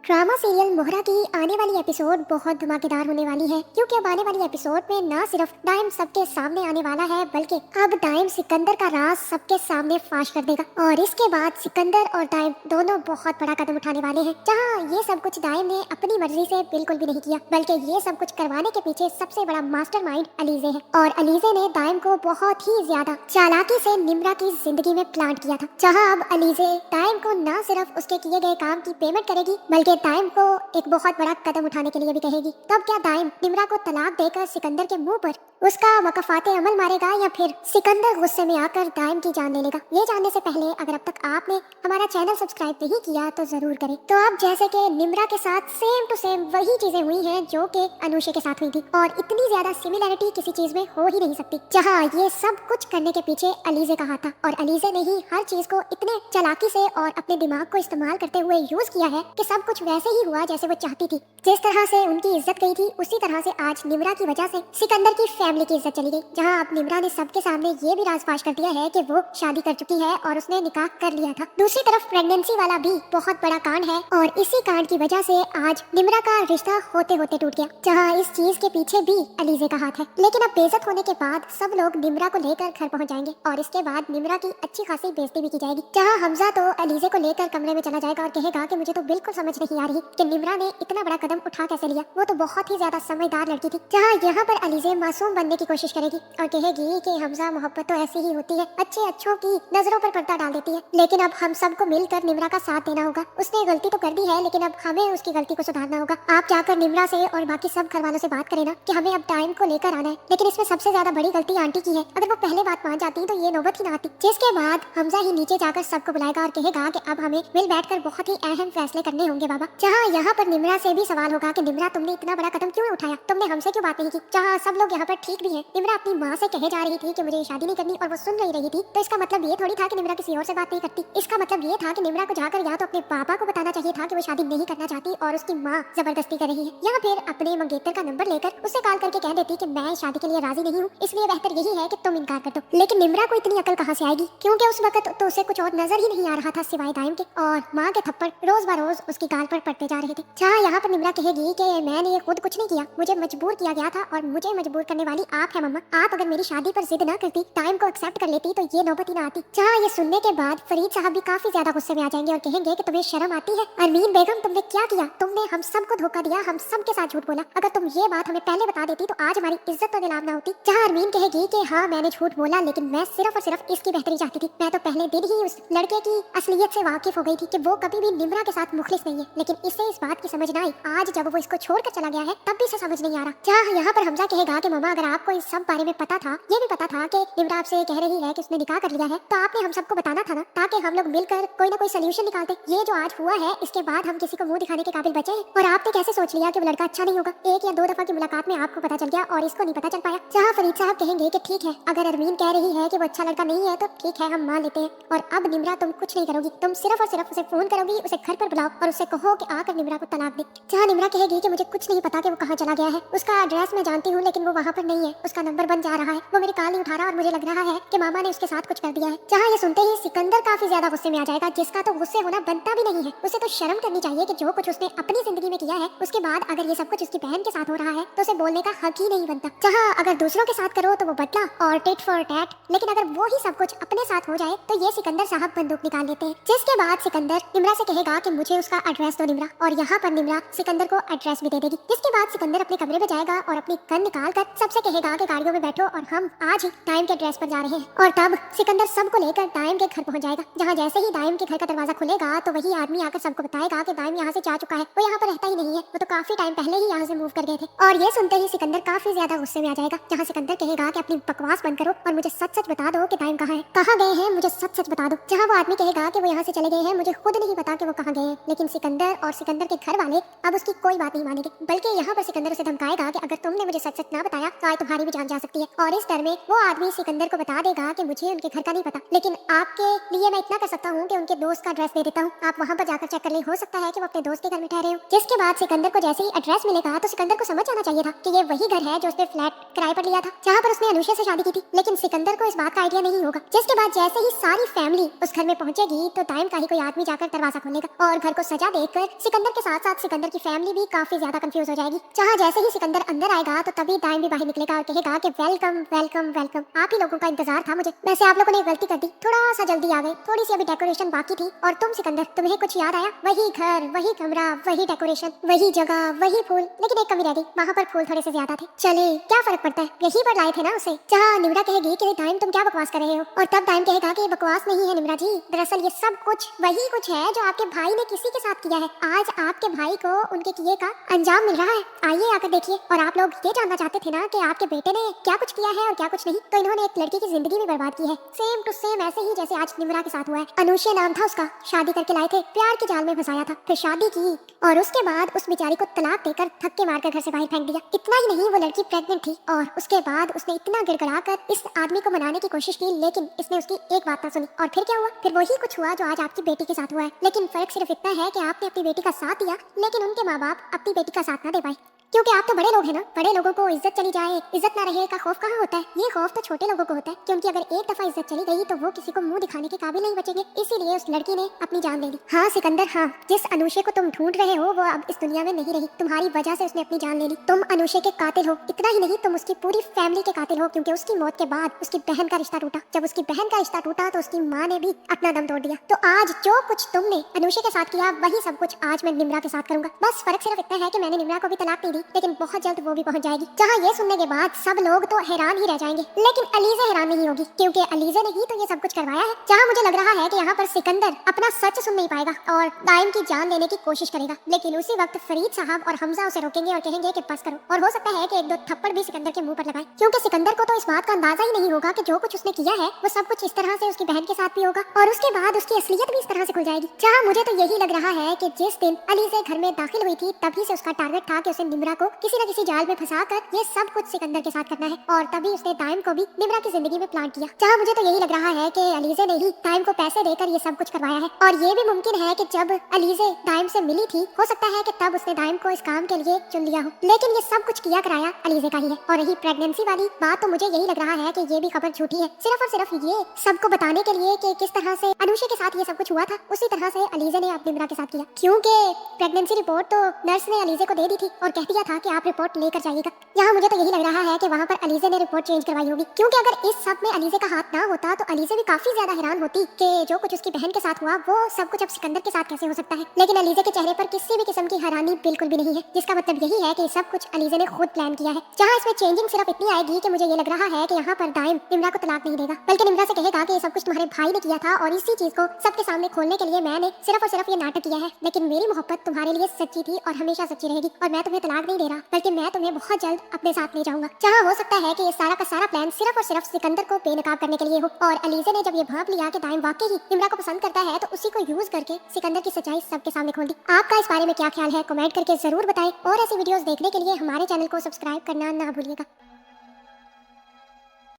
Drama serial मोहरा की आने वाली एपिसोड बहुत धमाकेदार होने वाली है, क्योंकि अब आने वाली एपिसोड में ना सिर्फ डाइम सबके सामने आने वाला है, बल्कि अब डाइम सिकंदर का राज सबके सामने फाश कर देगा। और इसके बाद सिकंदर और डाइम दोनों बहुत बड़ा कदम उठाने वाले हैं, जहां ये सब कुछ डाइम ने अपनी मर्जी से बिल्कुल भी नहीं किया, बल्कि ये सब कुछ करवाने के पीछे सबसे बड़ा मास्टरमाइंड अलीजे है। और अलीजे ने डाइम को बहुत ही ज्यादा चालाकी से निम्रा की जिंदगी में प्लांट किया था, जहाँ अब अलीजे डाइम को न सिर्फ उसके किए गए काम की पेमेंट करेगी, बल्कि डाइम को एक बहुत बड़ा कदम उठाने के लिए भी कहेगी। तब क्या डाइम निम्रा को तलाक देकर सिकंदर के मुंह पर उसका वकफाते अमल मारेगा, या फिर सिकंदर गुस्से में आकर डाइम की जान ले लेगा? ये जानने से पहले अगर अब तक आपने हमारा चैनल सब्सक्राइब नहीं किया तो जरूर करें। तो अब जैसे कि निम्रा के साथ सेम टू सेम वही चीजें हुई हैं जो कि अनुषे के साथ हुई थी, और इतनी ज्यादा सिमिलरिटी किसी चीज में हो ही नहीं सकती, जहाँ ये सब कुछ करने के पीछे अलीजे का हाथ था। और अलीजे ने ही हर चीज को इतने चालाकी से और अपने दिमाग को इस्तेमाल करते हुए यूज किया है कि सब कुछ वैसे ही हुआ जैसे वो चाहती थी। जिस तरह से उनकी इज्जत गई थी, उसी तरह से आज निम्रा की वजह से सिकंदर की फैमिली की इज्जत चली गई, जहां अब निम्रा ने सबके सामने ये भी राज फाश कर दिया है कि वो शादी कर चुकी है और उसने निकाह कर लिया था। दूसरी तरफ प्रेगनेंसी वाला भी बहुत बड़ा कांड है, और इसी कांड की वजह से आज निम्रा का रिश्ता होते होते टूट गया, जहाँ इस चीज के पीछे भी अलीजे का हाथ है। लेकिन अब बेइज्जत होने के बाद सब लोग निम्रा को लेकर घर पहुंच जाएंगे, और इसके बाद निम्रा की अच्छी खासी बेइज्जती भी की जाएगी, जहाँ हमजा तो अलीजे को लेकर कमरे में चला जाएगा और कहेगा कि मुझे तो बिल्कुल समझ नहीं आ रही कि निम्रा ने इतना बड़ा कदम उठा कैसे लिया। वो तो बहुत ही ज्यादा समझदार लड़की थी। जहाँ यहाँ पर अलीजे मासूम बनने की कोशिश करेगी और कहेगी कि हमजा मोहब्बत तो ऐसी ही होती है, अच्छे अच्छों की नजरों पर पर्दा डाल देती है। लेकिन अब हम सबको मिलकर निम्रा का साथ देना होगा। उसने गलती तो कर दी है, लेकिन अब हमें उसकी गलती को सुधारना होगा। आप जाकर निम्रा से और बाकी सब घर वालों से बात करें ना कि हमें अब टाइम को लेकर आना है। लेकिन इसमें सबसे ज्यादा बड़ी गलती आंटी की है। अगर वो पहले बात मान जाती तो ये नौबत ही ना आती। जिसके बाद हमजा ही नीचे जाकर सबको बुलाएगा और कहेगा कि अब हमें मिल बैठकर बहुत ही अहम फैसले करने होंगे बाबा। जहाँ यहाँ पर निम्रा से भी सवाल होगा कि निम्रा तुमने इतना बड़ा कदम क्यों उठाया, तुमने हमसे क्यों बात नहीं की? जहाँ सब लोग यहाँ पर ठीक भी है। निम्रा अपनी माँ से कहे जा रही थी कि मुझे शादी नहीं करनी, और वो सुन नहीं रही थी, तो इसका मतलब ये थोड़ी था कि निम्रा किसी और से बात नहीं करती। इसका मतलब ये था कि निम्रा को जाकर या तो अपने पापा को बताना चाहिए था कि वो शादी नहीं करना चाहती और उसकी माँ जबरदस्ती कर रही है, या फिर अपने मंगेतर का नंबर लेकर उसे कॉल करके कह देती कि मैं शादी के लिए राजी नहीं हूँ, इसलिए बेहतर यही है कि तुम इनकार कर दो। लेकिन निम्रा को इतनी अकल कहाँ से आएगी, क्योंकि उस वक्त तो उसे कुछ और नजर ही नहीं आ रहा था सिवाय दाइम के, और माँ के थप्पड़ रोज बरोज उसकी गाल पर पड़ते जा रहे थे। जहाँ यहाँ पर निम्रा कहेगी कि मैंने ये खुद कुछ नहीं किया, मुझे मजबूर किया गया था, और मुझे मजबूर करने वाली आप है मम्मा। आप अगर मेरी शादी पर जिद न करती, टाइम को एक्सेप्ट कर लेती, तो ये नौबत ही ना आती। जहाँ ये सुनने के बाद फरीद साहब भी काफी ज्यादा गुस्से में आ जाएंगे और कहेंगे कि तुम्हें शर्म आती है? अरमीन बेगम, तुमने क्या किया? तुमने हम सबको धोखा दिया, हम सबके साथ झूठ बोला। अगर तुम ये बात हमें पहले बता देती तो आज हमारी इज्जत तो नीलाम ना होती। जहाँ अरमीन कहेगी कि हाँ मैंने झूठ बोला, लेकिन मैं सिर्फ और सिर्फ इसकी बेहतरी चाहती थी। मैं तो पहले दिन ही उस लड़के की असलियत से वाकिफ हो गई थी कि वो कभी भी निम्रा के साथ मुखलिस नहीं है, लेकिन इसे इस बात की समझ न आई। आज जब वो इसको छोड़कर चला गया है तब भी इसे समझ नहीं आ रहा। जहाँ यहाँ पर हमजा कहेगा कि मम्मा, अगर आपको इस सब बारे में पता था, ये भी पता था कि निम्रा आपसे कह रही है कि उसने निकाह कर लिया है, तो आपने हम सबको बताना था ना, ताकि हम लोग मिलकर कोई ना कोई सोल्यूशन निकालते। ये जो आज हुआ है, इसके बाद हम किसी को मुंह दिखाने के काबिल बचे हैं, और आपने कैसे सोच लिया कि वो लड़का अच्छा नहीं होगा? एक या दो दफा की मुलाकात में आपको पता चल गया और इसको नहीं पता चल पाया। जहाँ फरीद साहब कहेंगे कि ठीक है, अगर अरमीन कह रही है कि वो अच्छा लड़का नहीं है तो ठीक है, हम मान लेते हैं, और अब निम्रा तुम कुछ नहीं करोगी, तुम सिर्फ और सिर्फ उसे फोन करोगी, उसे घर पर बुलाओ और उससे कहो कि आकर निम्रा को तलाक दे। जहाँ निम्रा कहेगी कि मुझे कुछ नहीं पता कि वो कहाँ चला गया है, उसका एड्रेस मैं जानती हूँ लेकिन वो वहाँ पर नहीं है, उसका नंबर बंद जा रहा है, वो मेरी कॉल नहीं उठा रहा, और मुझे लग रहा है कि मामा ने उसके साथ कुछ कर दिया है। जहाँ ये सुनते ही सिकंदर काफी ज्यादा गुस्से में आ जाएगा, जिसका तो गुस्से होना बनता भी नहीं है। उसे तो शर्म करनी चाहिए कि जो कुछ उसने अपनी जिंदगी में किया है, उसके बाद अगर ये सब कुछ उसकी बहन के साथ हो रहा है तो उसे बोलने का हक ही नहीं बनता। जहाँ अगर दूसरों के साथ करो तो वो बदला और टिट फॉर टैट, लेकिन अगर वो ही सब कुछ अपने साथ हो जाए तो ये सिकंदर साहब बंदूक निकाल लेते हैं। जिसके बाद सिकंदर निम्रा से कहेगा कि मुझे उसका एड्रेस दो निम्रा, और यहाँ पर निम्रा सिकंदर को एड्रेस भी दे देगी। जिसके बाद सिकंदर अपने कमरे में जाएगा और अपनी गन निकाल कर सबसे कहेगा कि गाड़ियों में बैठो और हम आज ही टाइम के एड्रेस पर जा रहे हैं। और तब सिकंदर सबको लेकर दाइम के घर पहुंच जाएगा। जहां जैसे ही दाइम के घर का दरवाजा खुलेगा तो वही आदमी आकर सबको बताएगा कि दाइम यहाँ से जा चुका है, वो यहाँ पर रहता ही नहीं है, वो तो काफी टाइम पहले ही यहाँ से मूव कर गए थे। और ये सुनते ही सिकंदर काफी ज्यादा गुस्से में आ जाएगा। जहाँ सिकंदर कहेगा कि अपनी बकवास बंद करो और मुझे सच सच बता दो कि दाइम कहाँ है, कहाँ गए हैं, मुझे सच सच बता दो। जहाँ वो आदमी कहेगा कि वो यहाँ से चले गए हैं, मुझे खुद नहीं पता कि वो कहाँ गए हैं। लेकिन सिकंदर और सिकंदर के घर वाले अब उसकी कोई बात नहीं मानेंगे, बल्कि यहाँ पर सिकंदर उसे धमकाएगा कि अगर तुमने मुझे सच सच ना बताया तो आज तुम्हारी भी जान जा सकती है। और इस डर में वो आदमी सिकंदर को बता देगा कि मुझे उनके घर का नहीं पता, लेकिन आपके लिए मैं इतना कर सकता हूँ कि उनके दोस्त का एड्रेस दे देता हूँ, आप वहाँ पर जाकर चेक कर ले, हो सकता है कि वो अपने दोस्त के घर में ठहरे हो। जिसके बाद सिकंदर को जैसे ही एड्रेस मिलेगा तो सिकंदर को समझ आना चाहिए था कि ये वही घर है जो उसने फ्लैट किराए पर लिया था, जहाँ पर उसने अनुषा से शादी की थी। लेकिन सिकंदर को इस बात का आइडिया नहीं होगा। जिसके बाद जैसे ही सारी फैमिली उस घर में पहुंचेगी तो टाइम का ही कोई आदमी जाकर दरवाजा खोलेगा और घर को सजा देख देखकर सिकंदर के साथ साथ सिकंदर की फैमिली भी काफी ज्यादा कंफ्यूज हो जाएगी। जहाँ जैसे ही सिकंदर अंदर आएगा तो तभी दाइम भी बाहर निकलेगा और कहेगा कि वेलकम वेलकम वेलकम, आप ही लोगों का इंतजार था मुझे। वैसे आप लोगों ने गलती कर दी, थोड़ा सा जल्दी आ गए, थोड़ी सी अभी डेकोरेशन बाकी थी। और तुम सिकंदर, तुम्हें कुछ याद आया? वही घर, वही कमरा, वही डेकोरेशन, वही जगह, वही फूल, लेकिन एक कमी रह गई, वहाँ पर फूल थोड़े से ज्यादा थे। चले, क्या फर्क पड़ता है, यही पर लाए थे ना उसे। जहाँ निम्रा कहेगी कि दाइम तुम क्या बकवास कर रहे हो, और तब दाइम कहेगा कि बकवास नहीं है निम्रा जी, दरअसल ये सब कुछ वही कुछ है जो आपके भाई ने किसी के साथ किया है। आज आपके भाई को उनके किए का अंजाम मिल रहा है, आइए आकर देखिए। और आप लोग ये जानना चाहते थे ना कि आपके बेटे ने क्या कुछ किया है और क्या कुछ नहीं, तो इन्होंने एक लड़की की जिंदगी भी बर्बाद की है, सेम टू सेम ऐसे ही जैसे आज निम्रा के साथ हुआ है। अनुष्या नाम था उसका, शादी करके लाए थे, प्यार के जाल में फंसाया था, फिर शादी की और उसके बाद उस बेचारी को तलाक देकर धक्के मारकर घर से बाहर फेंक दिया। इतना ही नहीं, वो लड़की प्रेग्नेंट थी और उसके बाद उसने इतना गिड़गड़ा कर इस आदमी को मनाने की कोशिश की, लेकिन इसने उसकी एक बात ना सुनी। और फिर क्या हुआ? फिर वही कुछ हुआ जो आज आपकी बेटी के साथ हुआ है, लेकिन फर्क सिर्फ इतना है कि आपने अपनी बेटी का साथ दिया, लेकिन उनके माँ बाप अपनी बेटी का साथ ना दे पाए। क्योंकि आप तो बड़े लोग हैं ना, बड़े लोगों को इज्जत चली जाए, इज्जत ना रहे का खौफ कहाँ होता है? ये खौफ तो छोटे लोगों को होता है, क्योंकि अगर एक दफा इज्जत चली गई तो वो किसी को मुंह दिखाने के काबिल नहीं बचेंगे। इसीलिए उस लड़की ने अपनी जान दे दी। हाँ सिकंदर, हाँ, जिस अनुष्या को तुम ढूंढ रहे हो वो अब इस दुनिया में नहीं रही, तुम्हारी वजह से उसने अपनी जान ले ली। तुम अनुष्या के कातिल हो, इतना ही नहीं तुम उसकी पूरी फैमिली के कातिल हो, क्योंकि उसकी मौत के बाद उसकी बहन का रिश्ता टूटा। जब उसकी बहन का रिश्ता टूटा तो उसकी माँ ने भी अपना दम तोड़ दिया। तो आज जो कुछ तुमने अनुष्या के साथ किया वही सब कुछ आज मैं निम्रा के साथ करूंगा। बस फर्क सिर्फ इतना है कि मैंने निम्रा को भी तलाक नहीं दी, लेकिन बहुत जल्द वो भी पहुंच जाएगी। जहाँ ये सुनने के बाद सब लोग तो हैरान ही रह जाएंगे, लेकिन अलीज़ा हैरान नहीं होगी, क्योंकि अलीज़ा ने ही तो ये सब कुछ करवाया है। जहाँ मुझे लग रहा है कि यहाँ पर सिकंदर अपना सच सुन नहीं पाएगा और दाइम की जान लेने की कोशिश करेगा, लेकिन उसी वक्त फरीद साहब और हमजा उसे रोकेंगे और कहेंगे कि बस करो। और हो सकता है कि एक दो थप्पड़ भी सिकंदर के मुंह पर लगाए, क्योंकि सिकंदर को तो इस बात का अंदाजा ही नहीं होगा कि जो कुछ उसने किया है वो सब कुछ इस तरह से उसकी बहन के साथ भी होगा, और उसके बाद उसकी असलियत भी इस तरह से खुल जाएगी। जहाँ मुझे तो यही लग रहा है कि जिस दिन अलीज़ा घर में दाखिल हुई थी तभी से उसका टारगेट था कि उसे निम्रा को किसी न किसी जाल में फंसाकर ये सब कुछ सिकंदर के साथ करना है, और तभी उसने दाइम को भी निम्रा की जिंदगी में प्लान किया। जहाँ मुझे तो यही लग रहा है कि अलीज़ा ने ही दाइम को पैसे देकर ये सब कुछ करवाया है, और ये भी मुमकिन है कि जब अलीज़ा दाइम से मिली थी हो सकता है कि तब उसने दाइम को इस काम के लिए चुन लिया हो, लेकिन ये सब कुछ किया कराया अलीज़ा का ही है। और रही प्रेगनेंसी वाली बात, तो मुझे यही लग रहा है कि ये भी खबर झूठी है, सिर्फ और सिर्फ ये सबको बताने के लिए कि किस तरह से अनुष्या के साथ ये सब कुछ हुआ था, उसी तरह से अलीज़ा ने अब निम्रा के साथ किया। क्योंकि प्रेगनेंसी रिपोर्ट तो नर्स ने अलीज़ा को दे दी थी और कह दिया था कि आप रिपोर्ट लेकर जाइएगा। यहाँ मुझे तो यही लग रहा है कि वहाँ पर अलीज़ा ने रिपोर्ट चेंज करवाई होगी, क्योंकि अगर इस सब में अलीज़ा का हाथ ना होता तो अलीज़ा भी काफी ज्यादा हैरान होती कि जो कुछ उसकी बहन के साथ हुआ वो सब कुछ अब सिकंदर के साथ कैसे हो सकता है। लेकिन अलीज़ा के चेहरे पर किसी भी किस्म की हैरानी बिल्कुल भी नहीं है, जिसका मतलब यही है कि सब कुछ अलीज़ा ने खुद प्लान किया है। जहाँ इसमें चेंजिंग सिर्फ इतनी आएगी कि मुझे ये लग रहा है कि यहाँ पर दाइम निम्रा को तलाक नहीं देगा, बल्कि निम्रा से कहेगा कि ये सब कुछ तुम्हारे भाई ने किया था और इसी चीज को सबके सामने खोलने के लिए मैंने सिर्फ और सिर्फ ये नाटक किया है, लेकिन मेरी मोहब्बत तुम्हारे लिए सच्ची थी और हमेशा सच्ची रहेगी, और मैं तुम्हें तलाक नहीं दे रहा बल्कि मैं तुम्हें बहुत जल्द अपने साथ ले जाऊंगा। जहाँ हो सकता है कि ये सारा का सारा प्लान सिर्फ और सिर्फ सिकंदर को बेनकाब करने के लिए हो, और अलीज़ा ने जब ये भांप लिया कि दाइम वाकई ही निम्रा को पसंद करता है तो उसी को यूज करके सिकंदर की सच्चाई सबके सामने खोल दी। आपका इस बारे में क्या ख्याल है, कमेंट करके जरूर बताएं, और ऐसी वीडियोस देखने के लिए हमारे चैनल को सब्सक्राइब करना ना भूलिएगा।